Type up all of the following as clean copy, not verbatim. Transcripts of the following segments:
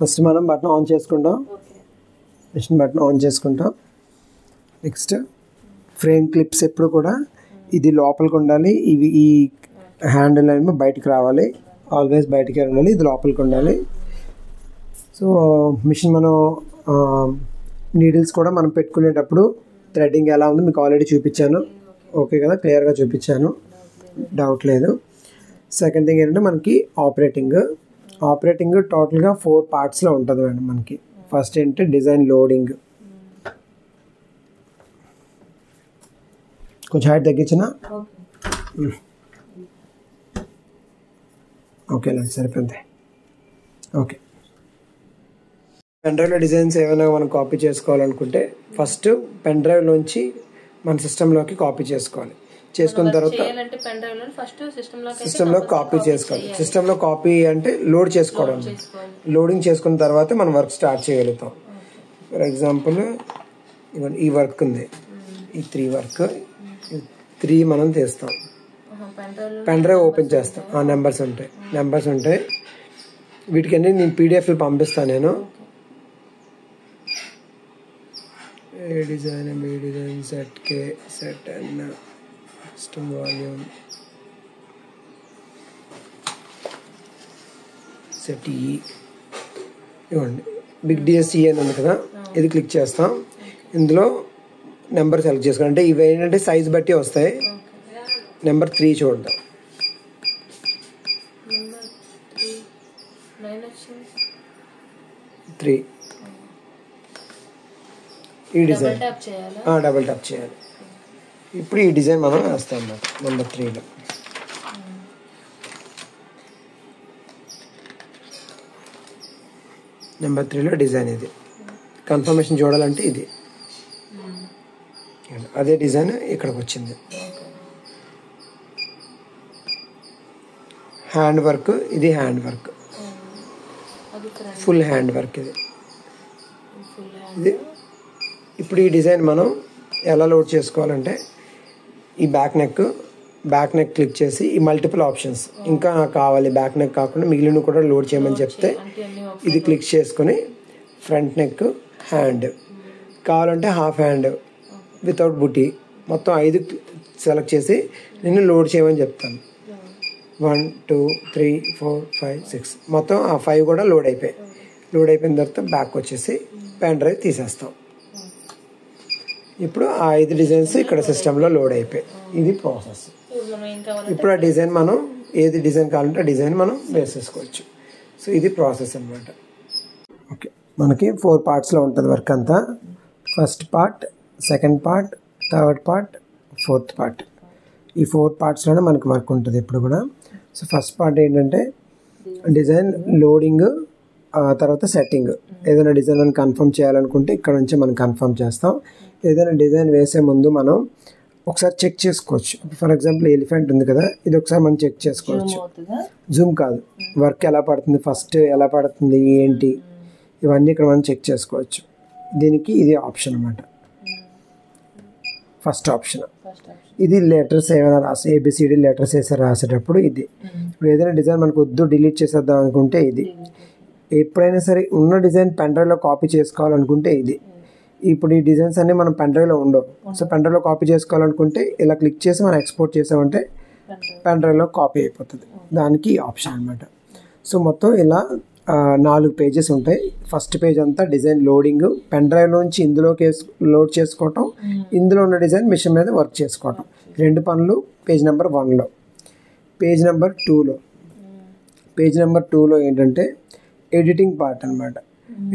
First మనం button on చేసుకుంటాం, machine button on చేసుకుంటాం. నెక్స్ట్ ఫ్రేమ్ క్లిప్స్ ఎప్పుడు కూడా ఇది లోపలికి ఉండాలి, ఇవి ఈ హ్యాండిల్ ఏమో బయటికి రావాలి, ఆల్వేస్ బయటికి ఉండాలి, ఇది లోపలికి ఉండాలి. సో మిషన్ మనం నీడిల్స్ కూడా మనం పెట్టుకునేటప్పుడు థ్రెడ్డింగ్ ఎలా ఉందో మీకు ఆల్రెడీ చూపించాను. ఓకే కదా, క్లియర్గా చూపించాను, డౌట్ లేదు. సెకండ్ థింగ్ ఏంటంటే మనకి ఆపరేటింగ్ టోటల్గా 4 పార్ట్స్లో ఉంటుంది మేడం మనకి. ఫస్ట్ ఏంటంటే డిజైన్ లోడింగ్, కొంచెం హైట్ తగ్గించిన ఓకేనా, సరిపోయింది. ఓకే, పెన్ డ్రైవ్లో డిజైన్స్ ఏమైనా మనం కాపీ చేసుకోవాలనుకుంటే ఫస్ట్ పెన్ డ్రైవ్లోంచి మన సిస్టంలోకి కాపీ చేసుకోవాలి. చేసుకున్న తర్వాత సిస్టంలో కాపీ చేసుకోవాలి. సిస్టంలో కాపీ అంటే లోడ్ చేసుకోవడం. లోడింగ్ చేసుకున్న తర్వాత మనం వర్క్ స్టార్ట్ చేయగలుగుతాం. ఫర్ ఎగ్జాంపుల్ ఈ వర్క్ ఉంది, ఈ 3 వర్క్ 3 మనం తీస్తాం. పెన్ డ్రైవ్ ఓపెన్ చేస్తాం, నెంబర్స్ ఉంటాయి. వీటికన్నీ నేను పీడిఎఫ్లు పంపిస్తాను. నేను A design set K set and system volume set ఇవ్వండి. బిగ్ డిఎస్ఈ అని ఉంది కదా, ఇది క్లిక్ చేస్తాం. ఇందులో నెంబర్ సెలెక్ట్ చేసుకోండి. అంటే ఇవి ఏంటంటే సైజ్ బట్టి వస్తాయి. నెంబర్ 3 చూద్దాం. ఈ డిజైన్ డబుల్ ట్యాప్ చేయాలి. ఇప్పుడు ఈ డిజైన్ మనం వేస్తాం అన్నమాట నెంబర్ 3లో. నెంబర్ 3లో డిజైన్ ఇది. కన్ఫర్మేషన్ చూడాలంటే ఇది అదే డిజైన్ ఇక్కడికి వచ్చింది. హ్యాండ్ వర్క్, ఇది hand work, full hand work ఇది. ఇప్పుడు ఈ డిజైన్ మనం ఎలా లోడ్ చేసుకోవాలంటే ఈ బ్యాక్ నెక్ క్లిక్ చేసి ఈ మల్టిపుల్ ఆప్షన్స్ ఇంకా కావాలి, బ్యాక్ నెక్ కాకుండా మిగిలిన కూడా లోడ్ చేయమని చెప్తే ఇది క్లిక్ చేసుకొని ఫ్రంట్ నెక్, హ్యాండ్ కావాలంటే హాఫ్ హ్యాండ్ వితౌట్ బుటీ మొత్తం 5 సెలెక్ట్ చేసి నేను లోడ్ చేయమని చెప్తాను. 1 2 3 4 5 6 మొత్తం ఆ 5 కూడా లోడ్ అయిపోయిన తర్వాత బ్యాక్ వచ్చేసి పెన్ డ్రైవ్ తీసేస్తాం. ఇప్పుడు ఆ 5 డిజైన్స్ ఇక్కడ సిస్టంలో లోడ్ అయిపోయాయి. ఇది ప్రాసెస్. ఇప్పుడు ఆ డిజైన్ మనం ఏది డిజైన్ కావాలంటే ఆ డిజైన్ మనం వేసేసుకోవచ్చు. సో ఇది ప్రాసెస్ అన్నమాట. ఓకే, మనకి 4 పార్ట్స్లో ఉంటుంది వర్క్ అంతా. First part, second part, third part, fourth part. ఈ 4 పార్ట్స్లోనే మనకి వర్క్ ఉంటుంది ఎప్పుడు కూడా. సో ఫస్ట్ పార్ట్ ఏంటంటే డిజైన్ లోడింగ్, తర్వాత సెట్టింగ్. ఏదైనా డిజైన్ అని కన్ఫర్మ్ చేయాలనుకుంటే ఇక్కడ నుంచి మనం కన్ఫర్మ్ చేస్తాం. ఏదైనా డిజైన్ వేసే ముందు మనం ఒకసారి చెక్ చేసుకోవచ్చు. ఫర్ ఎగ్జాంపుల్ ఎలిఫెంట్ ఉంది కదా, ఇది ఒకసారి మనం చెక్ చేసుకోవచ్చు. జూమ్ కాదు, వర్క్ ఎలా పడుతుంది, ఫస్ట్ ఎలా పడుతుంది ఏంటి, ఇవన్నీ ఇక్కడ మనం చెక్ చేసుకోవచ్చు. దీనికి ఇది ఆప్షన్ అన్నమాట, ఫస్ట్ ఆప్షన్. ఇది లెటర్స్ ఏమైనా రాసి ABCD లెటర్స్ వేసి రాసేటప్పుడు ఇది. ఇప్పుడు ఏదైనా డిజైన్ మనకు వద్దు డిలీట్ చేసేద్దాం అనుకుంటే ఇది. ఎప్పుడైనా సరే ఉన్న డిజైన్ పెన్ డ్రైవ్లో కాపీ చేసుకోవాలనుకుంటే ఇది. ఇప్పుడు ఈ డిజైన్స్ అన్నీ మనం పెన్ డ్రైవ్లో ఉండవు. సో పెన్ డ్రైవ్లో కాపీ చేసుకోవాలనుకుంటే ఇలా క్లిక్ చేసి మనం ఎక్స్పోర్ట్ చేసామంటే పెన్ డ్రైవ్లో కాపీ అయిపోతుంది. దానికి ఆప్షన్ అనమాట. సో మొత్తం ఇలా 4 పేజెస్ ఉంటాయి. ఫస్ట్ పేజ్ అంతా డిజైన్ లోడింగ్, పెన్ డ్రైవ్ నుంచి ఇందులోకి లోడ్ చేసుకోవటం, ఇందులో ఉన్న డిజైన్ మిషన్ మీద వర్క్ చేసుకోవటం. 2 పనులు పేజ్ నెంబర్ 1లో. పేజ్ నెంబర్ 2లో ఏంటంటే ఎడిటింగ్ పార్ట్ అనమాట.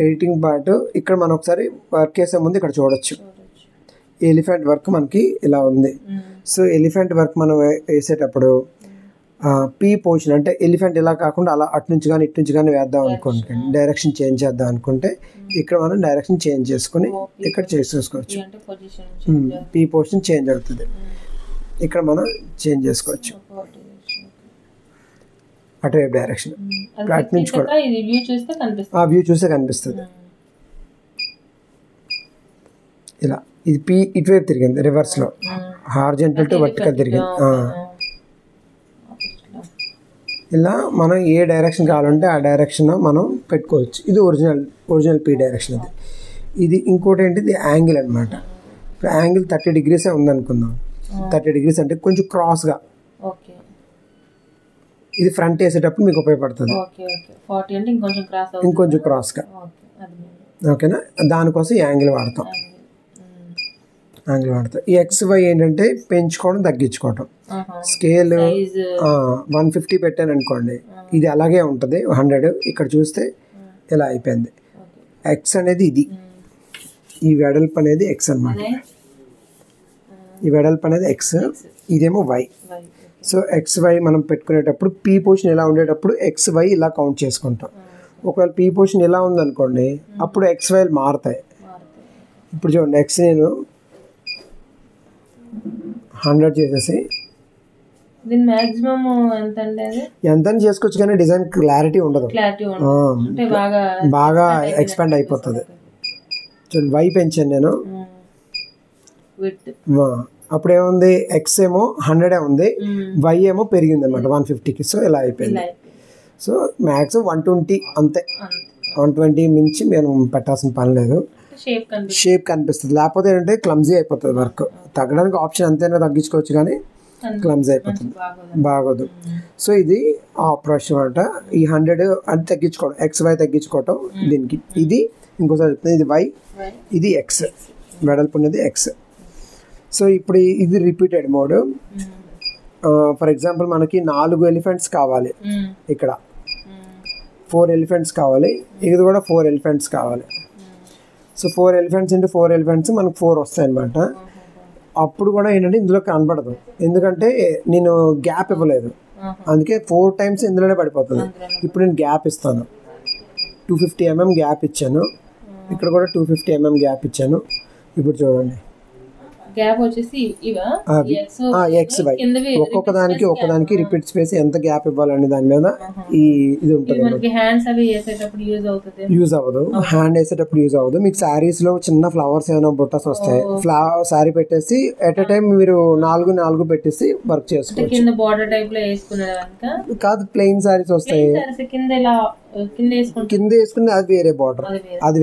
ఎడిటింగ్ పార్ట్ ఇక్కడ మనం ఒకసారి వర్క్ చేసే ముందు ఇక్కడ చూడొచ్చు. ఎలిఫెంట్ వర్క్ మనకి ఇలా ఉంది. సో ఎలిఫెంట్ వర్క్ మనం వేసేటప్పుడు పీ పొజిషన్ అంటే ఎలిఫెంట్ ఇలా కాకుండా అలా అటు నుంచి కానీ ఇటు నుంచి కానీ వేద్దాం అనుకోండి, డైరెక్షన్ చేంజ్ చేద్దాం అనుకుంటే ఇక్కడ మనం డైరెక్షన్ చేంజ్ చేసుకుని ఇక్కడ చేసుకోవచ్చు. పీ పొజిషన్ చేంజ్ అవుతుంది, ఇక్కడ మనం చేంజ్ చేసుకోవచ్చు అటువైపు డైరెక్షన్. అటు నుంచి కూడా ఆ వ్యూ చూస్తే కనిపిస్తుంది. ఇలా ఇది పీ ఇటువైపు తిరిగింది, రివర్స్లో హార్జెంటల్ టు వర్టికల్ తిరిగింది. ఇలా మనం ఏ డైరెక్షన్ కావాలంటే ఆ డైరెక్షన్ మనం పెట్టుకోవచ్చు. ఇది ఒరిజినల్ పీ డైరెక్షన్. ఇది ఇంకోటి ఏంటి, ఇది యాంగిల్ అనమాట. ఇప్పుడు యాంగిల్ 30 degrees ఉందనుకుందాం. 30 degrees అంటే కొంచెం క్రాస్గా, ఇది ఫ్రంట్ వేసేటప్పుడు మీకు ఉపయోగపడుతుంది. ఇంకొంచెం క్రాస్గా, ఓకేనా. దానికోసం యాంగిల్ వాడతాం. ఈ XY ఏంటంటే పెంచుకోవడం తగ్గించుకోవటం. స్కేల్ 150 పెట్టాను అనుకోండి, ఇది అలాగే ఉంటుంది 100. ఇక్కడ చూస్తే ఇలా అయిపోయింది. X అనేది ఇది, ఈ వెడల్పు అనేది X అనమాట. ఈ వెడల్పు అనేది X, ఇదేమో Y. సో XY మనం పెట్టుకునేటప్పుడు P పొజిషన్ ఇలా ఉండేటప్పుడు XY ఇలా కౌంట్ చేసుకుంటాం. ఒకవేళ P పొజిషన్ ఇలా ఉందనుకోండి, అప్పుడు XY మారుతాయి. ఇప్పుడు చూడండి, X నేను 100 చేసేసి ఎంత చేసుకోవచ్చు, కానీ డిజైన్ క్లారిటీ ఉండదు, బాగా ఎక్స్పాండ్ అయిపోతుంది. చూడండి, Y పెంచాను నేను, అప్పుడు ఏముంది, X ఏమో 100 ఉంది, Y ఏమో పెరిగింది అనమాట 150కి. సో ఇలా అయిపోయింది. సో మ్యాక్సిమం 120 అంతే, 120 మించి మేము పెట్టాల్సిన పని లేదు. షేప్ కనిపిస్తుంది, లేకపోతే ఏంటంటే క్లమ్జీ అయిపోతుంది. వర్క్ తగ్గడానికి ఆప్షన్ అంతేనా, తగ్గించుకోవచ్చు, కానీ క్లమ్జీ అయిపోతుంది, బాగోదు. సో ఇది ఆపరేషన్ అనమాట. ఈ 100 అది తగ్గించుకోవడం, XY తగ్గించుకోవటం దీనికి. ఇది ఇంకోసారి చెప్తుంది, ఇది Y, ఇది X, వెడల్పు ఉన్నది X. సో ఇప్పుడు ఇది రిపీటెడ్ మోడ్. ఫర్ ఎగ్జాంపుల్ మనకి 4 ఎలిఫెంట్స్ కావాలి, ఇక్కడ 4 ఎలిఫెంట్స్ కావాలి, ఇది కూడా 4 ఎలిఫెంట్స్ కావాలి. సో 4 ఎలిఫెంట్స్ ఇంటూ 4 ఎలిఫెంట్స్ మనకు 4 వస్తాయి అనమాట. అప్పుడు కూడా ఏంటంటే ఇందులో కనపడదు, ఎందుకంటే నేను గ్యాప్ ఇవ్వలేదు, అందుకే 4 times ఇందులోనే పడిపోతుంది. ఇప్పుడు నేను గ్యాప్ ఇస్తాను, 250 mm గ్యాప్ ఇచ్చాను, ఇక్కడ కూడా 250 mm గ్యాప్ ఇచ్చాను. ఇప్పుడు చూడండి, గ్యాప్ వచ్చేసి XY ఒక్కొక్కదానికి రిపీట్ స్పేస్ ఎంత గ్యాప్ ఇవ్వాలని దాని మీద ఇది ఉంటుంది. యూజ్ అవ్వదు, హ్యాండ్ వేసేటప్పుడు యూజ్ అవ్వదు. మీకు శారీస్ లో చిన్న ఫ్లవర్స్ ఏమైనా బుట్టస్ వస్తాయి, శారీ పెట్టేసి ఎట్ ఎ టైం మీరు 4 పెట్టేసి వర్క్ చేసుకోవచ్చు. కాదు, ప్లెయిన్ శారీస్ వస్తాయి, కింద వేసుకుని అది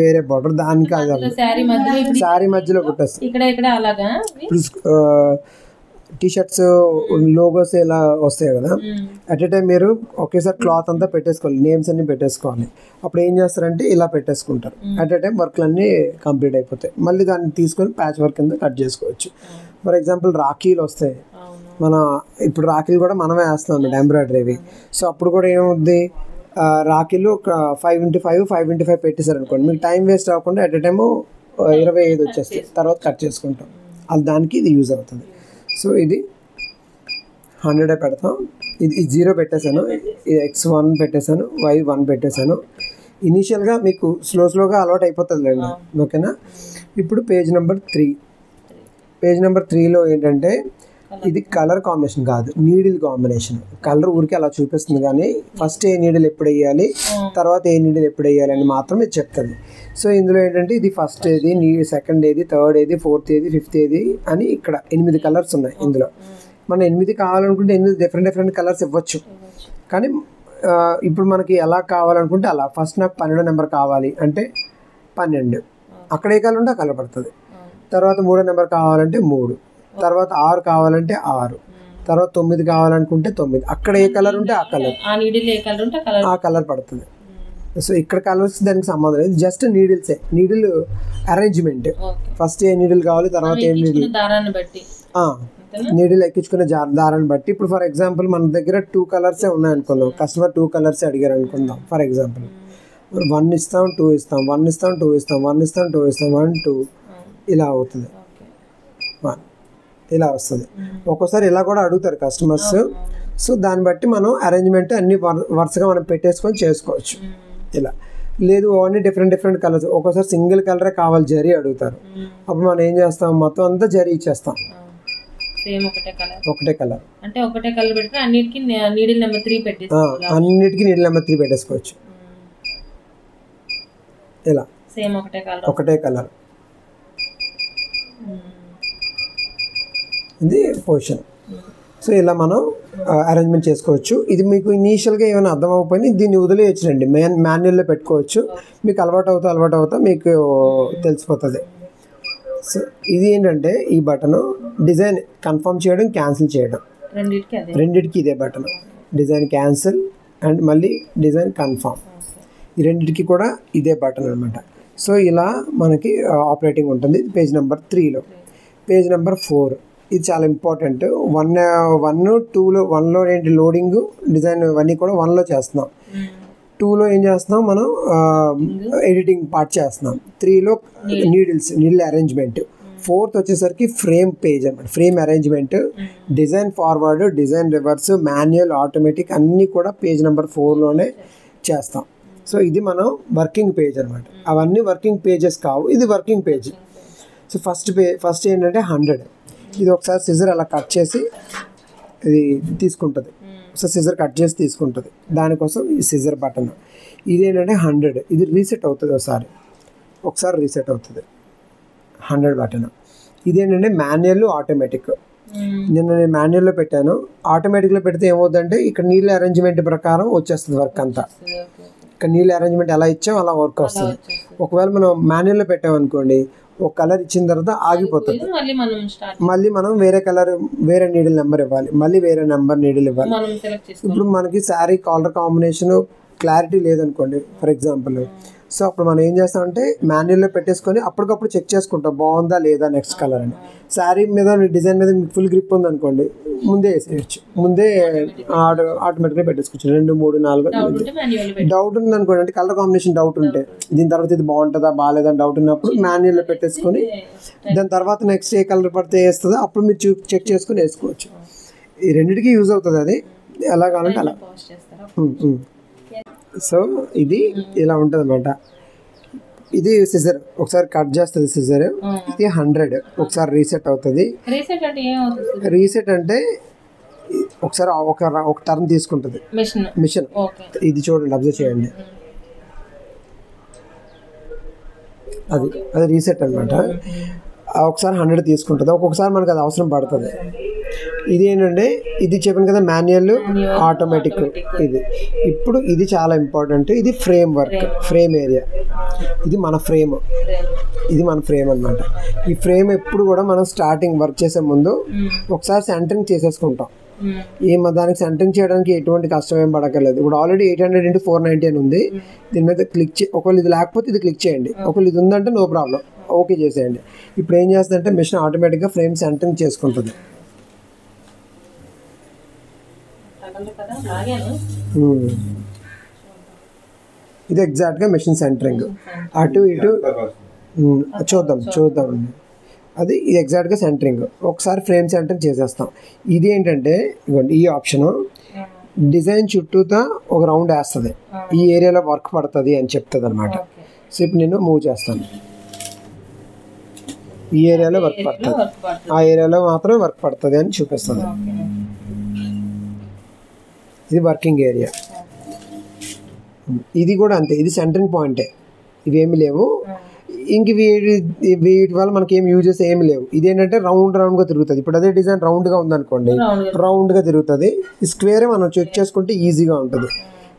వేరే బార్డర్, దానికి శారీ మధ్యలో కుట్టేస్తాం. ఇప్పుడు టీషర్ట్స్ లోగోస్ ఇలా వస్తాయి కదా, అట్ ఎ టైం మీరు ఒకేసారి క్లాత్ అంతా పెట్టేసుకోవాలి, నేమ్స్ అన్ని పెట్టేసుకోవాలి. అప్పుడు ఏం చేస్తారంటే ఇలా పెట్టేసుకుంటారు, అట్ ఎ టైం వర్క్లు అన్నీ కంప్లీట్ అయిపోతాయి. మళ్ళీ దాన్ని తీసుకొని ప్యాచ్ వర్క్ కింద కట్ చేసుకోవచ్చు. ఫర్ ఎగ్జాంపుల్ రాఖీలు వస్తాయి, ఇప్పుడు రాఖీలు కూడా మనమే వేస్తాం అన్నమాట, ఎంబ్రాయిడరీవి. సో అప్పుడు కూడా ఏమవుద్ది, రాఖీలు ఒక 5x5 పెట్టేశారు అనుకోండి, మీకు టైం వేస్ట్ అవ్వకుండా అట్ ఎ టైము 25 వచ్చేస్తాయి, తర్వాత కట్ చేసుకుంటాం. అది దానికి ఇది యూజ్ అవుతుంది. సో ఇది 100 పెడతాం, ఇది 0 పెట్టేశాను, ఇది X1 పెట్టేశాను, Y1 పెట్టేశాను. ఇనీషియల్గా మీకు స్లోగా అలవాటు అయిపోతుంది లేండి, ఓకేనా. ఇప్పుడు పేజ్ నెంబర్ 3లో ఏంటంటే ఇది కలర్ కాంబినేషన్ కాదు, నీడిల్ కాంబినేషన్. కలర్ ఊరికి అలా చూపిస్తుంది, కానీ ఫస్ట్ ఏ నీడిల్ ఎప్పుడు వేయాలి, తర్వాత ఏ నీడిల్ ఎప్పుడు వేయాలి అని మాత్రం ఇది చెప్తుంది. సో ఇందులో ఏంటంటే ఇది ఫస్ట్ ఏది, సెకండ్ ఏది, థర్డ్ ఏది, ఫోర్త్ ఏది, ఫిఫ్త్ ఏది అని ఇక్కడ 8 కలర్స్ ఉన్నాయి. ఇందులో మనం 8 కావాలనుకుంటే 8 డిఫరెంట్ కలర్స్ ఇవ్వచ్చు, కానీ ఇప్పుడు మనకి ఎలా కావాలనుకుంటే అలా. ఫస్ట్ నాకు 12 నెంబర్ కావాలి అంటే 12, అక్కడ ఏ కలర్ ఉంటే ఆ కలర్ పడుతుంది. తర్వాత 3 నెంబర్ కావాలంటే 3, తర్వాత 6 కావాలంటే 6, తర్వాత 9 కావాలనుకుంటే 9, అక్కడ ఏ కలర్ ఉంటే ఆ కలర్ పడుతుంది. సో ఇక్కడ కలర్స్ దానికి సంబంధం లేదు, జస్ట్ నీడిల్ అరేంజ్మెంట్. ఫస్ట్ ఏ నీడిల్ కావాలి, తర్వాత ఏ నీడిల్ ఎక్కించుకునే దారాన్ని బట్టి. ఇప్పుడు ఫర్ ఎగ్జాంపుల్ మన దగ్గర 2 కలర్సే ఉన్నాయి అనుకుందాం, కస్టమర్ 2 కలర్సే అడిగారు అనుకుందాం. ఫర్ ఎగ్జాంపుల్ 1 ఇస్తాం, 2 ఇస్తాం, 1 ఇస్తాం, 2 ఇస్తాం, 1 ఇస్తాం, 2 ఇస్తాం, 1 2 ఇలా అవుతుంది, 1 ఇలా వస్తుంది. ఒక్కోసారి ఇలా కూడా అడుగుతారు కస్టమర్స్. సో దాన్ని బట్టి మనం అరేంజ్మెంట్ అన్ని వరుసగా మనం పెట్టేసుకొని చేసుకోవచ్చు. ఇలా లేదు, ఓన్లీ డిఫరెంట్ కలర్స్, ఒక్కోసారి సింగిల్ కలరే కావాలి, జరీ అడుగుతారు. అప్పుడు మనం ఏం చేస్తాం, మొత్తం అంతా జరీ ఇచ్చేస్తాం, ఒకటే కలర్. అంటే ఒకటే కలర్ పెడితే అన్నిటికీ నీడిల్ నెంబర్ 3 పెట్టేసుకోవచ్చు. ఇలా సేమ్ ఒకటే కలర్. ఇది పొజిషన్. సో ఇలా మనం అరేంజ్మెంట్ చేసుకోవచ్చు. ఇది మీకు ఇనీషియల్గా ఏమైనా అర్థం అవ్వకపోయినా దీన్ని వదిలేయచ్చునండి, మాన్యువల్లో పెట్టుకోవచ్చు. మీకు అలవాటు అవుతా మీకు తెలిసిపోతుంది. సో ఇది ఏంటంటే ఈ బటన్ డిజైన్ కన్ఫర్మ్ చేయడం, క్యాన్సిల్ చేయడం, రెండింటికి ఇదే బటన్. డిజైన్ క్యాన్సిల్ అండ్ మళ్ళీ డిజైన్ కన్ఫర్మ్, ఈ రెండింటికి కూడా ఇదే బటన్ అనమాట. సో ఇలా మనకి ఆపరేటింగ్ ఉంటుంది. పేజ్ నెంబర్ 3లో. పేజ్ నెంబర్ 4 ఇది చాలా ఇంపార్టెంట్. 1, 2లో ఏంటి లోడింగ్ డిజైన్ ఇవన్నీ కూడా 1లో చేస్తున్నాం. 2లో ఏం చేస్తున్నాం మనం ఎడిటింగ్ పార్ట్ చేస్తున్నాం. 3లో నీడిల్ అరేంజ్మెంట్. 4th వచ్చేసరికి ఫ్రేమ్ పేజ్ అనమాట, frame arrangement, design forward, design reverse, manual, automatic అన్నీ కూడా పేజ్ నెంబర్ 4లోనే చేస్తాం. సో ఇది మనం వర్కింగ్ పేజ్ అనమాట. అవన్నీ వర్కింగ్ పేజెస్ కావు, ఇది వర్కింగ్ పేజ్. సో ఫస్ట్ ఏంటంటే 100. ఇది ఒకసారి సిజర్ అలా కట్ చేసి ఇది తీసుకుంటుంది. సో సిజర్ కట్ చేసి తీసుకుంటుంది, దానికోసం ఈ సిజర్ బటన్. ఇదేంటంటే 100, ఇది రీసెట్ అవుతుంది ఒకసారి రీసెట్ అవుతుంది 100 బటన్. ఇదేంటంటే మాన్యువల్, ఆటోమేటిక్. నిన్న నేను మాన్యువల్లో పెట్టాను. ఆటోమేటిక్లో పెడితే ఏమవుతుందంటే ఇక్కడ నీళ్ళ అరేంజ్మెంట్ ప్రకారం వచ్చేస్తుంది వర్క్ అంతా. ఇక్కడ నీళ్ళ అరేంజ్మెంట్ ఎలా ఇచ్చాం అలా వర్క్ వస్తుంది. ఒకవేళ మనం మాన్యువల్లో పెట్టామనుకోండి, ఒక కలర్ ఇచ్చిన తర్వాత ఆగిపోతుంది. మళ్ళీ మనం వేరే నీడిల్ నెంబర్ ఇవ్వాలి, మళ్ళీ వేరే నెంబర్ నీడిల్ ఇవ్వాలి. ఇప్పుడు మనకి శారీ కాలర్ కాంబినేషన్ క్లారిటీ లేదనుకోండి ఫర్ ఎగ్జాంపుల్. సో అప్పుడు మనం ఏం చేస్తామంటే మాన్యువల్లో పెట్టేసుకొని అప్పటికప్పుడు చెక్ చేసుకుంటాం బాగుందా లేదా నెక్స్ట్ కలర్ అని. శారీ మీద డిజైన్ మీద మీకు ఫుల్ గ్రిప్ ఉందనుకోండి, ముందే వేసేయచ్చు, ముందే ఆటోమేటిక్గా పెట్టేసుకోవచ్చు. 2, 3, 4 డౌట్ ఉందనుకోండి, అంటే కలర్ కాంబినేషన్ డౌట్ ఉంటే దీని తర్వాత ఇది బాగుంటుందా బాగాలేదా అని డౌట్ ఉన్నప్పుడు మాన్యువల్లో పెట్టేసుకొని దాని తర్వాత నెక్స్ట్ ఏ కలర్ పడితే వేస్తుందో అప్పుడు మీరు చెక్ చేసుకొని వేసుకోవచ్చు. ఈ రెండింటికి యూజ్ అవుతుంది. అది ఎలా కావాలంటే అలా. సో ఇది ఇలా ఉంటుంది అన్నమాట. ఇది సిజర్ ఒకసారి కట్ చేస్తుంది సిజర్. ఇది 100 ఒకసారి రీసెట్ అవుతుంది. రీసెట్ అంటే ఒకసారి ఒక టర్న్ తీసుకుంటుంది మిషన్. ఇది చూడండి, అబ్జర్వ్ చేయండి, అది రీసెట్ అనమాట. ఒకసారి 100 తీసుకుంటుంది, ఒక్కొక్కసారి మనకు అది అవసరం పడుతుంది. ఇది ఏంటంటే ఇది చెప్పాను కదా మాన్యువల్, ఆటోమేటిక్. ఇప్పుడు ఇది చాలా ఇంపార్టెంట్. ఇది ఫ్రేమ్ వర్క్, ఫ్రేమ్ ఏరియా. ఇది మన ఫ్రేమ్ అనమాట. ఈ ఫ్రేమ్ ఎప్పుడు కూడా మనం స్టార్టింగ్ వర్క్ చేసే ముందు ఒకసారి సెంటరింగ్ చేసేసుకుంటాం. దానికి సెంటరింగ్ చేయడానికి ఎటువంటి కష్టం ఏం పడక్కర్లేదు. ఇప్పుడు ఆల్రెడీ 800x490 అని ఉంది. దీని మీద ఒకవేళ ఇది లేకపోతే ఇది క్లిక్ చేయండి, ఒకవేళ ఇది ఉందంటే నో ప్రాబ్లం, ఓకే చేసేయండి. ఇప్పుడు ఏం చేస్తుందంటే మిషన్ ఆటోమేటిక్గా ఫ్రేమ్ సెంటరింగ్ చేసుకుంటుంది. ఇది ఎగ్జాక్ట్గా మిషన్ సెంటరింగ్. అటు ఇటు చూద్దాం. అది ఇది ఎగ్జాక్ట్గా సెంటరింగ్. ఒకసారి ఫ్రేమ్ సెంటరింగ్ చేసేస్తాం. ఇది ఏంటంటే ఇవ్వండి, ఈ ఆప్షను డిజైన్ చుట్టూతా ఒక రౌండ్ వేస్తుంది, ఈ ఏరియాలో వర్క్ పడుతుంది అని చెప్తుంది అనమాట. సో ఇప్పుడు నేను మూవ్ చేస్తాను, ఈ ఏరియాలో వర్క్ పడుతుంది, ఆ ఏరియాలో మాత్రం వర్క్ పడుతుంది అని చూపిస్తుంది. ఇది వర్కింగ్ ఏరియా. ఇది కూడా అంతే, ఇది సెంటరింగ్ పాయింటే. ఇవేమి లేవు ఇంక వీటి వల్ల మనకి ఏం యూజెస్ ఏమి లేవు. ఇదేంటంటే రౌండ్గా తిరుగుతుంది. ఇప్పుడు అదే డిజైన్ రౌండ్గా ఉందనుకోండి, రౌండ్గా తిరుగుతుంది. ఈ స్క్వేరే మనం చెక్ చేసుకుంటే ఈజీగా ఉంటుంది.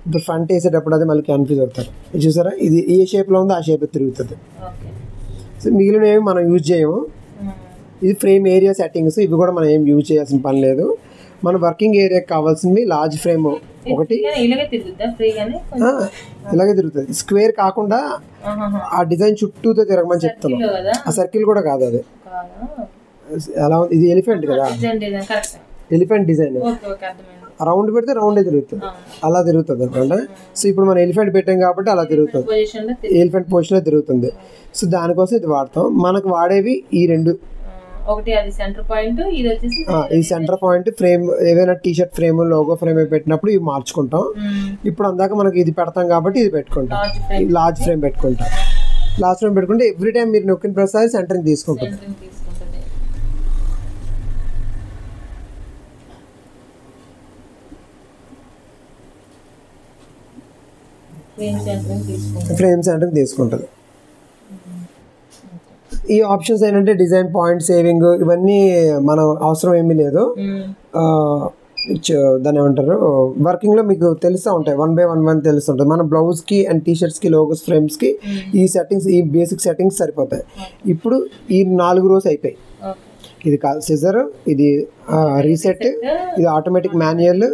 ఇప్పుడు ఫ్రంట్ వేసేటప్పుడు అది మళ్ళీ కన్ఫ్యూజ్ అవుతారు. చూసారా, ఇది ఏ షేప్లో ఉందో ఆ షేప్ తిరుగుతుంది. సో మిగిలినవి మనం యూజ్ చేయము. ఇది ఫ్రేమ్ ఏరియా సెట్టింగ్స్, ఇవి కూడా మనం ఏం యూజ్ చేయాల్సిన పని లేదు. మన వర్కింగ్ ఏరియాకి కావాల్సింది లార్జ్ ఫ్రేమ్ ఒకటి, ఇలాగే తిరుగుతుంది. స్క్వేర్ కాకుండా ఆ డిజైన్ చుట్టూతో తిరగమని చెప్తున్నాం. ఆ సర్కిల్ కూడా కాదు, అది ఎలా ఉంది, ఇది ఎలిఫెంట్ కదా, ఎలిఫెంట్ డిజైన్. రౌండ్ పెడితే రౌండే తిరుగుతుంది, అలా తిరుగుతుంది అనమాట. సో ఇప్పుడు మనం ఎలిఫెంట్ పెట్టాం కాబట్టి అలా తిరుగుతుంది, ఎలిఫెంట్ పొజిషన్లో తిరుగుతుంది. సో దానికోసం ఇది వాడతాం. మనకు వాడేవి ఈ రెండు. ఒకటి అది సెంటర్ పాయింట్, ఇది వచ్చేసి ఈ సెంటర్ పాయింట్ ఫ్రేమ్. ఏదైనా టీషర్ట్ ఫ్రేమ్, లోగో ఫ్రేమ్ పెట్టినప్పుడు ఇవి మార్చుకుంటాం. ఇప్పుడు అందాక మనకి ఇది పెడతాం కాబట్టి ఇది పెట్టుకుంటాం, లార్జ్ ఫ్రేమ్ పెట్టుకుంటాం. లార్జ్ ఫ్రేమ్ పెట్టుకుంటే ఎవ్రీ టైం మీరు నొక్కిన ప్రసాద్ సెంటరింగ్ తీసుకుంటుంది. ఫ్రేమ్ సెంటరింగ్ తీసుకుంటుంది. ఈ ఆప్షన్స్ ఏంటంటే డిజైన్, పాయింట్ సేవింగ్, ఇవన్నీ మనం అవసరం ఏమీ లేదు. దాని ఏమంటారు వర్కింగ్లో మీకు తెలుస్తూ ఉంటాయి 1 by 1 తెలుస్తుంటుంది. మన బ్లౌజ్కి అండ్ టీషర్ట్స్కి లోగోస్ ఫ్రేమ్స్కి ఈ సెట్టింగ్స్ ఈ బేసిక్ సెట్టింగ్స్ సరిపోతాయి. ఇప్పుడు ఈ 4 రోస్ అయిపోయి, ఇది సిజర్, ఇది రీసెట్, ఇది ఆటోమేటిక్ మాన్యువల్,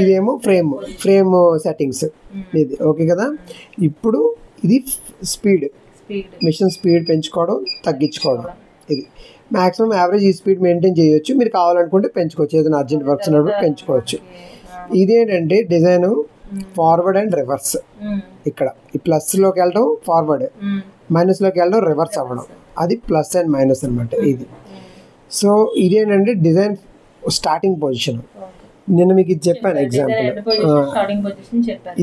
ఇదేమో ఫ్రేమ్ సెట్టింగ్స్ ఇది. ఓకే కదా. ఇప్పుడు ఇది స్పీడ్, మిషన్ స్పీడ్ పెంచుకోవడం తగ్గించుకోవడం. ఇది మ్యాక్సిమం యావరేజ్ ఈ స్పీడ్ మెయింటైన్ చేయొచ్చు. మీరు కావాలనుకుంటే పెంచుకోవచ్చు, ఏదైనా అర్జెంట్ వర్క్స్ ఉన్నప్పుడు పెంచుకోవచ్చు. ఇదేంటంటే డిజైన్ ఫార్వర్డ్ అండ్ రివర్స్. ఇక్కడ ఈ ప్లస్లోకి వెళ్ళడం ఫార్వర్డ్, మైనస్లోకి వెళ్ళడం రివర్స్ అవ్వడం, అది ప్లస్ అండ్ మైనస్ అనమాట ఇది. సో ఇదేంటంటే డిజైన్ స్టార్టింగ్ పొజిషన్. నేను మీకు ఇది చెప్పాను ఎగ్జాంపుల్.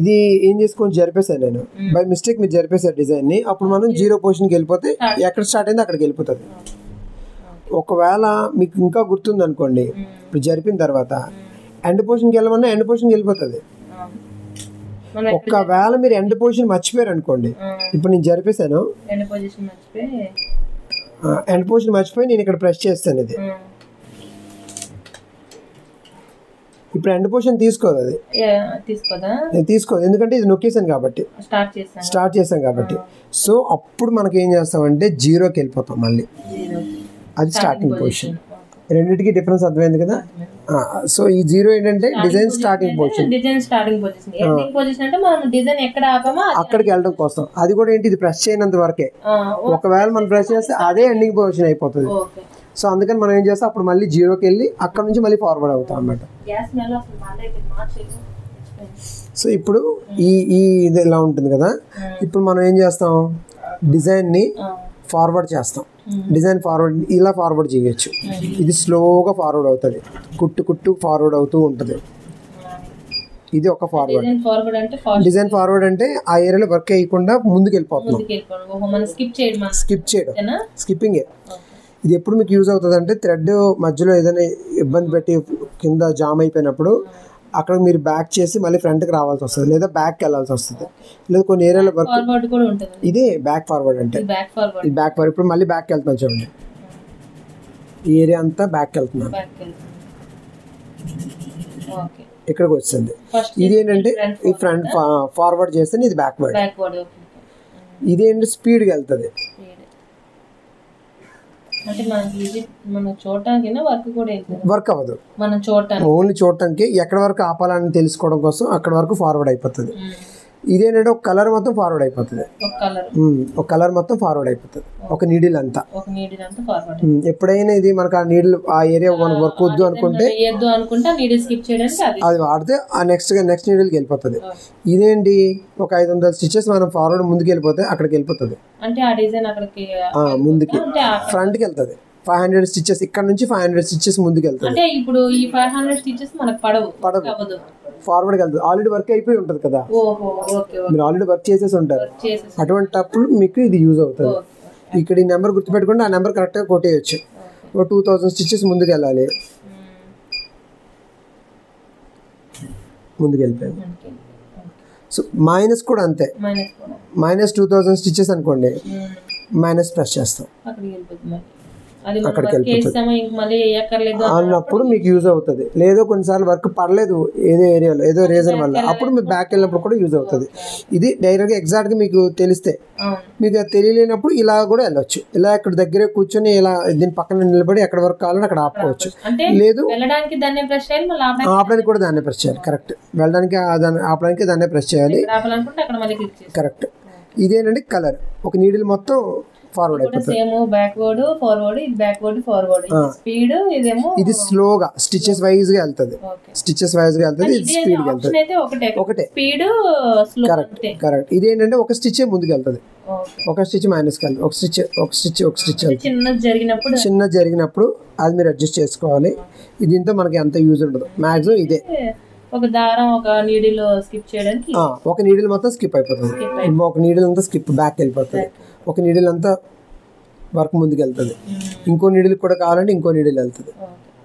ఇది ఏం చేసుకొని జరిపేశాను నేను, బై మిస్టేక్ మీరు జరిపేశారు డిజైన్ని. అప్పుడు మనం 0 పొజిషన్కి వెళ్ళిపోతే ఎక్కడ స్టార్ట్ అయిందో అక్కడికి వెళ్ళిపోతుంది. ఒకవేళ మీకు ఇంకా గుర్తుంది అనుకోండి, ఇప్పుడు జరిపిన తర్వాత ఎండ్ పొజిషన్కి వెళ్ళమన్నా ఎండ్ పొజిషన్కి వెళ్ళిపోతుంది. ఒకవేళ మీరు ఎండ్ పొజిషన్ మర్చిపోయారు అనుకోండి, ఇప్పుడు నేను జరిపేశాను, ఎండ్ పొజిషన్ మర్చిపోయి నేను ఇక్కడ ప్రెస్ చేస్తాను, ఇది ఇప్పుడు ఎండ్ పొజిషన్ తీసుకోదు, అది తీసుకోదు, ఎందుకంటే ఇది నొక్కేసాను కాబట్టి, స్టార్ట్ చేసాం కాబట్టి. సో అప్పుడు మనకి ఏం చేస్తామంటే 0కి వెళ్ళిపోతాం మళ్ళీ, అది స్టార్టింగ్ పొజిషన్. రెండింటికి డిఫరెన్స్ అర్థమైంది కదా. సో ఈ 0 ఏంటంటే డిజైన్ స్టార్టింగ్ పొజిషన్, అక్కడికి వెళ్ళడం కోసం. అది కూడా ఏంటి, ఇది ప్రెస్ చేయనంత వరకే. ఒకవేళ మనం ప్రెస్ చేస్తే అదే ఎండింగ్ పొజిషన్ అయిపోతుంది. సో అందుకని మనం ఏం చేస్తాం, అప్పుడు మళ్ళీ 0కి వెళ్ళి అక్కడ నుంచి మళ్ళీ ఫార్వర్డ్ అవుతాం అన్నమాట. సో ఇప్పుడు ఇది ఇలా ఉంటుంది కదా. ఇప్పుడు మనం ఏం చేస్తాం, డిజైన్ని ఫార్వర్డ్ చేస్తాం. డిజైన్ ఫార్వర్డ్ ఇలా ఫార్వర్డ్ చేయొచ్చు. ఇది స్లోగా ఫార్వర్డ్ అవుతుంది, కుట్టు ఫార్వర్డ్ అవుతూ ఉంటుంది. ఇది ఒక ఫార్వర్డ్. డిజైన్ ఫార్వర్డ్ అంటే ఆ ఏరియాలో వర్క్ అయ్యకుండా ముందుకు వెళ్ళిపోతున్నాం, స్కిప్ చేయడం, స్కిప్పింగే. ఇది ఎప్పుడు మీకు యూజ్ అవుతుంది అంటే, థ్రెడ్ మధ్యలో ఏదైనా ఇబ్బంది పెట్టి కింద జామ్ అయిపోయినప్పుడు అక్కడ మీరు బ్యాక్ చేసి మళ్ళీ ఫ్రంట్కి రావాల్సి వస్తుంది, లేదా బ్యాక్కి వెళ్ళాల్సి వస్తుంది, లేదా కొన్ని ఏరియాలో వర్క్. ఇదే బ్యాక్ ఫార్వర్డ్ అంటే, ఇది బ్యాక్ ఫార్వర్డ్. ఇప్పుడు మళ్ళీ బ్యాక్కి వెళ్తున్నాం చూడండి, ఈ ఏరియా అంతా బ్యాక్కి వెళ్తున్నాం, ఇక్కడికి వచ్చింది. ఇది ఏంటంటే ఈ ఫ్రంట్ ఫార్వర్డ్ చేస్తే ఇది బ్యాక్వర్డ్. ఇదేంటి స్పీడ్గా వెళ్తుంది. వర్క్ అవ్వదు, ఓన్లీ చూడటానికి. ఎక్కడ వరకు ఆపాలని తెలుసుకోవడం కోసం అక్కడ వరకు ఫార్వర్డ్ అయిపోతుంది. ఇదేంటంటే ఒక కలర్ మొత్తం ఫార్వర్డ్ అయిపోతుంది, ఒక కలర్ మొత్తం ఫార్వర్డ్ అయిపోతుంది, ఒక నీడిల్ అంతా. ఎప్పుడైనా ఇది మనకు ఆ నీడిల్ ఆ ఏరియా మనకు వర్క్ వద్దు అనుకుంటే అది వాడితే ఆ నెక్స్ట్ నీడిల్కి వెళ్ళిపోతుంది. ఇదేంటి, ఒక 500 స్టిచెస్ మనం ఫార్వర్డ్ ముందుకు వెళ్ళిపోతే అక్కడికి వెళ్ళిపోతుంది, ముందుకి ఫ్రంట్కి వెళ్తుంది. 500 స్టిచెస్ ఇక్కడ నుంచి 500 స్టిచెస్ ముందుకు వెళ్తుంది. ఇప్పుడు ఈ 500 స్టిచెస్ మనకు పడవు, ఫార్వర్డ్కి వెళ్తుంది. ఆల్రెడీ వర్క్ అయిపోయి ఉంటుంది కదా, మీరు ఆల్రెడీ వర్క్ చేసేసి ఉంటారు. అటువంటిప్పుడు మీకు ఇది యూజ్ అవుతుంది. ఇక్కడ ఈ నెంబర్ గుర్తుపెట్టుకుంటే ఆ నెంబర్ కరెక్ట్గా కొట్టేయచ్చు. 2000 స్టిచెస్ ముందుకు వెళ్ళాలి, ముందుకు వెళ్ళిపోయింది. సో మైనస్ కూడా అంతే, -2000 స్టిచెస్ అనుకోండి, మైనస్ ప్రెస్ చేస్తాం, అక్కడికి వెళ్ళిపోతుంది. అన్నప్పుడు మీకు యూజ్ అవుతుంది. లేదో కొన్నిసార్లు వర్క్ పడలేదు ఏదో ఏరియాలో, ఏదో రీజన్ వల్ల, అప్పుడు మీరు బ్యాక్ వెళ్ళినప్పుడు కూడా యూజ్ అవుతుంది. ఇది డైరెక్ట్గా ఎగ్జాక్ట్గా మీకు తెలిస్తే, మీకు అది తెలియలేనప్పుడు ఇలా కూడా వెళ్ళొచ్చు. ఇలా ఇక్కడ దగ్గరే కూర్చొని ఇలా దీని పక్కన నిలబడి ఎక్కడ వరకు కావాలని అక్కడ ఆపుకోవచ్చు. లేదు ఆపడానికి కూడా దాన్నే ప్రెస్ చేయాలి. కరెక్ట్, వెళ్ళడానికి ఆపడానికి దాన్నే ప్రెస్ చేయాలి. కరెక్ట్. ఇదేంటంటే కలర్, ఒక నీడిల్ మొత్తం ఫార్వర్డ్ అయిపోతుంది. ఇది స్లోగా స్టిచెస్ వైజ్ గా వెళ్తుంది, ఇది స్పీడ్ గా వెళ్తుంది. ఒకటే కరెక్ట్. ఇది ఏంటంటే ఒక స్టిచ్ ముందుకు వెళ్తుంది, ఒక స్టిచ్ మైనస్ కి వెళ్తుంది, ఒక స్టిచ్ చిన్న జరిగినప్పుడు అది మీరు అడ్జస్ట్ చేసుకోవాలి. దీంతో మనకి ఎంత యూజ్ ఉండదు. మాక్సిమం ఇదే ఒక దారం ఒక నీడిల్ స్కిప్ చేయడానికి, ఒక నీడిల్ మొత్తం స్కిప్ అయిపోతుంది, ఒక నీడిల్ అంతా స్కిప్ బ్యాక్ వెళ్ళిపోతుంది, ఒక నీడిల్ అంతా వర్క్ ముందుకు వెళ్తుంది, ఇంకో నీడిల్ కూడా కావాలంటే ఇంకో నీడిల్ వెళ్తుంది.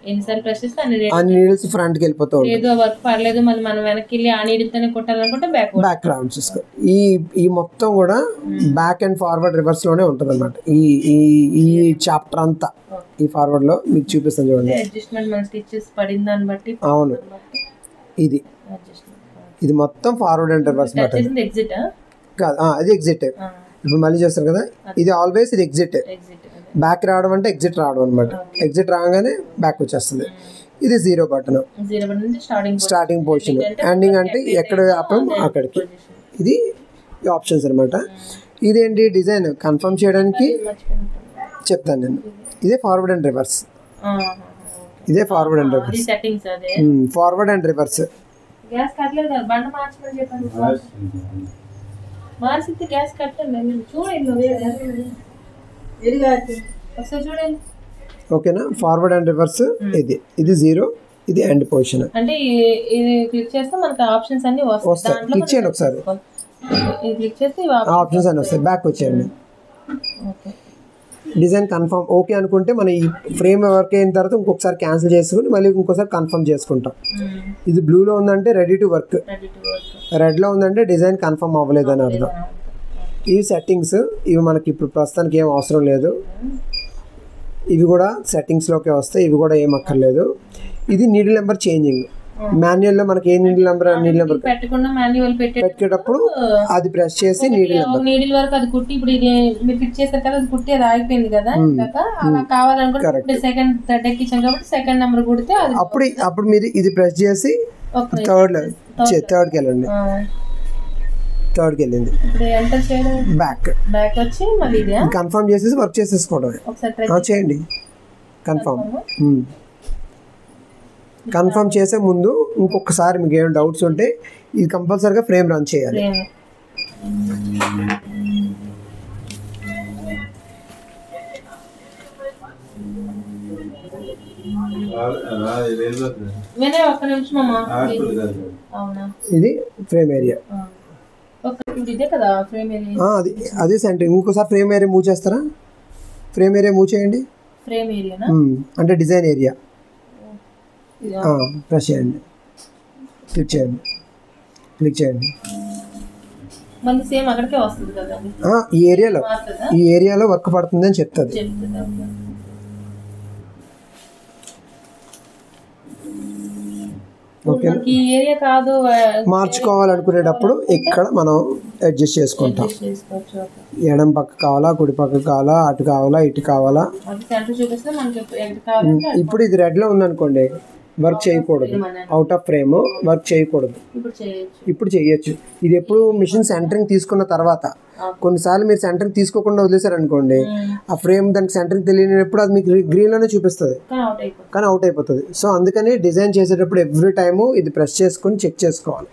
ఎన్నిసార్లు ప్రెస్ చేస్తే అన్ని నీడిల్స్ ఫ్రంట్ కి వెళ్ళిపోతూ ఉంటాయి. ఏదో వర్క్ పర్లేదు మళ్ళీ మనం వెనక్కి వెళ్ళి ఆ నీడితోనే కొట్టాలనుకుంటే బ్యాక్ రౌండ్ చేసుకో. ఈ మొత్తం కూడా బ్యాక్ అండ్ ఫార్వర్డ్ రివర్స్ లోనే ఉంటుంది అనమాట. ఈ చాప్టర్ అంతా ఈ ఫార్వర్డ్ లో మీకు చూపిస్తాను చూడండి. అడ్జస్ట్మెంట్ మన స్టిచెస్ పడిన దాన్ని బట్టి. అవును, ఇది మొత్తం ఫార్వర్డ్ అండ్ రివర్స్ బటన్ కాదు, అది ఎగ్జిట్. ఇప్పుడు మళ్ళీ చేస్తారు కదా, ఇది ఆల్వేస్ ఇది ఎగ్జిట్. బ్యాక్ రావడం అంటే ఎగ్జిట్ రావడం అనమాట. ఎగ్జిట్ రాగానే బ్యాక్ వచ్చేస్తుంది. ఇది 0 బటన్, స్టార్టింగ్ పొజిషన్. ఎండింగ్ అంటే ఎక్కడ ఆపం అక్కడికి. ఇది ఆప్షన్స్ అనమాట. ఇదేంటి డిజైన్ కన్ఫర్మ్ చేయడానికి చెప్తాను నేను. ఇదే ఫార్వర్డ్ అండ్ రివర్స్. ఇదే forward and reverse. Forward and reverse. Gas కట్టలేదు కదా, బండ మార్చమని చెప్పండి. మార్చితే గ్యాస్ కట్టలేదు. చూడండి ఒకసారి చూడండి. ఓకేనా? Forward and reverse. ఇది 0, ఇది ఎండ్ పొజిషన్. అంటే ఇది క్లిక్ చేస్తే మనకి ఆప్షన్స్ అన్ని వస్తాయి. క్లిక్ చేయండి ఒకసారి, ఇది క్లిక్ చేస్తే ఆప్షన్స్ అన్ని వస్తాయి. బ్యాక్ వచ్చేయండి. డిజైన్ కన్ఫర్మ్ ఓకే అనుకుంటే మనం ఈ ఫ్రేమ్ వర్క్ అయిన తర్వాత ఇంకొకసారి క్యాన్సిల్ చేసుకుని మళ్ళీ ఇంకోసారి కన్ఫర్మ్ చేసుకుంటాం. ఇది బ్లూలో ఉందంటే రెడీ టు వర్క్, రెడ్లో ఉందంటే డిజైన్ కన్ఫర్మ్ అవ్వలేదు అని అర్థం. ఈ సెట్టింగ్స్ ఇవి మనకి ఇప్పుడు ప్రస్తుతానికి ఏం అవసరం లేదు. ఇవి కూడా సెట్టింగ్స్లోకి వస్తాయి. ఇవి కూడా ఏం అక్కర్లేదు. ఇది నీడిల్ నెంబర్ చేంజింగ్. మాన్యువల్లో మనకి ఏ నీడిల్ నెంబర్ పెట్టకుండా మాన్యువల్ పెట్టేటప్పుడు అది ప్రెస్ చేసి నీడిల్ వరకు అది కుట్టి, ఇప్పుడు ఇది మీరు ఫిట్ చేస్తారు కదా, అది కుట్టి అది ఆగిపోయింది కదా, అలా కావాలనుకుంటే సెకండ్ థర్డ్ ఎక్కించాం కాబట్టి సెకండ్ నెంబర్ కుడితే అప్పుడు మీరు ఇది ప్రెస్ చేసి థర్డ్కి వెళ్ళండి. థర్డ్కి వెళ్ళింది. బ్యాక్ వచ్చి మళ్ళీ కన్ఫర్మ్ చేసేసి వర్క్ చేసేసుకోవడం. చేయండి కన్ఫర్మ్ చేసే ముందు ఇంకొకసారి మీకు ఏమైనా డౌట్స్ ఉంటే ఇది కంపల్సరీగా ఫ్రేమ్ రన్ చేయాలి. ఇది ఫ్రేమ్ ఏరియా. అదే సెంటర్. ఇంకోసారి ఫ్రేమ్ ఏరియా మూవ్ చేస్తారా? ఫ్రేమ్ ఏరియా మూవ్ చేయండి. అంటే డిజైన్ ఏరియా ప్రెస్ చేయండి. క్లిక్ చేయండి. ఈ ఏరియాలో వర్క్ పడుతుంది అని చెప్తుంది. మార్చుకోవాలనుకునేటప్పుడు ఇక్కడ మనం అడ్జస్ట్ చేసుకుంటాం. ఎడం పక్క కావాలా, కుడి పక్క కావాలా, అటు కావాలా, ఇటు కావాలా. ఇప్పుడు ఇది రెడ్ లో ఉందనుకోండి, వర్క్ చేయకూడదు. అవుట్ ఆఫ్ ఫ్రేమ్ వర్క్ చేయకూడదు. ఇప్పుడు చేయొచ్చు. ఇది ఎప్పుడు మిషన్ సెంటరింగ్ తీసుకున్న తర్వాత. కొన్నిసార్లు మీరు సెంటరింగ్ తీసుకోకుండా వదిలేసారనుకోండి, ఆ ఫ్రేమ్ దానికి సెంటరింగ్ తెలియనప్పుడు అది మీకు గ్రీన్ లోనే చూపిస్తుంది, కానీ అవుట్ అయిపోతుంది. సో అందుకని డిజైన్ చేసేటప్పుడు ఎవ్రీ టైము ఇది ప్రెస్ చేసుకుని చెక్ చేసుకోవాలి.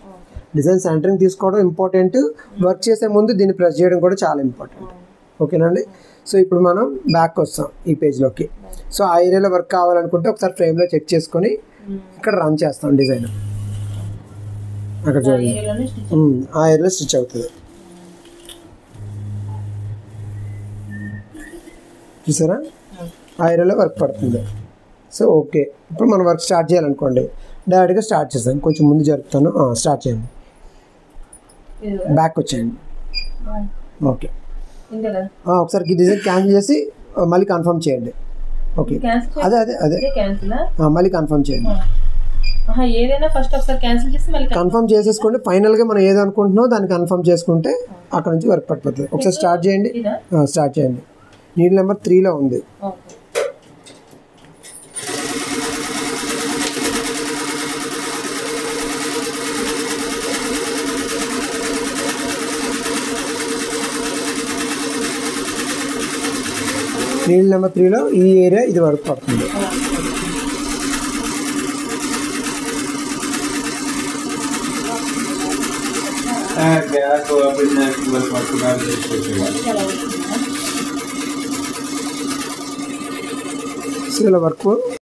డిజైన్ సెంటరింగ్ తీసుకోవడం ఇంపార్టెంట్. వర్క్ చేసే ముందు దీన్ని ప్రెస్ చేయడం కూడా చాలా ఇంపార్టెంట్. ఓకేనండి? సో ఇప్పుడు మనం బ్యాక్ వస్తాం ఈ పేజ్లోకి. సో ఆ ఏరియాలో వర్క్ కావాలనుకుంటే ఒకసారి ఫ్రేమ్లో చెక్ చేసుకొని ఇక్కడ రన్ చేస్తాం డిజైన్. అక్కడ చూడండి, ఆ ఏరియాలో స్టిచ్ అవుతుంది. చూసారా? ఆ ఏరియాలో వర్క్ పడుతుంది. సో ఓకే, ఇప్పుడు మనం వర్క్ స్టార్ట్ చేయాలనుకోండి, డైరెక్ట్గా స్టార్ట్ చేస్తాను. కొంచెం ముందు జరుపుతాను. స్టార్ట్ చేయండి. బ్యాక్ వచ్చేయండి. ఓకే, ఒకసారి డిజైన్ క్యాన్సిల్ చేసి మళ్ళీ కన్ఫర్మ్ చేయండి. ఓకే, అదే మళ్ళీ కన్ఫర్మ్ చేయండి. కన్ఫర్మ్ చేసేసుకోండి. ఫైనల్గా మనం ఏది అనుకుంటున్నామో దాన్ని కన్ఫర్మ్ చేసుకుంటే అక్కడ నుంచి వర్క్ పడిపోతుంది. ఒకసారి స్టార్ట్ చేయండి. స్టార్ట్ చేయండి. నీడ్ నెంబర్ 3లో ఉంది. నీడ్ నెంబర్ 3లో ఈ ఏరియా ఇది వర్క్ పడుతుంది. సో ఇలా వర్క్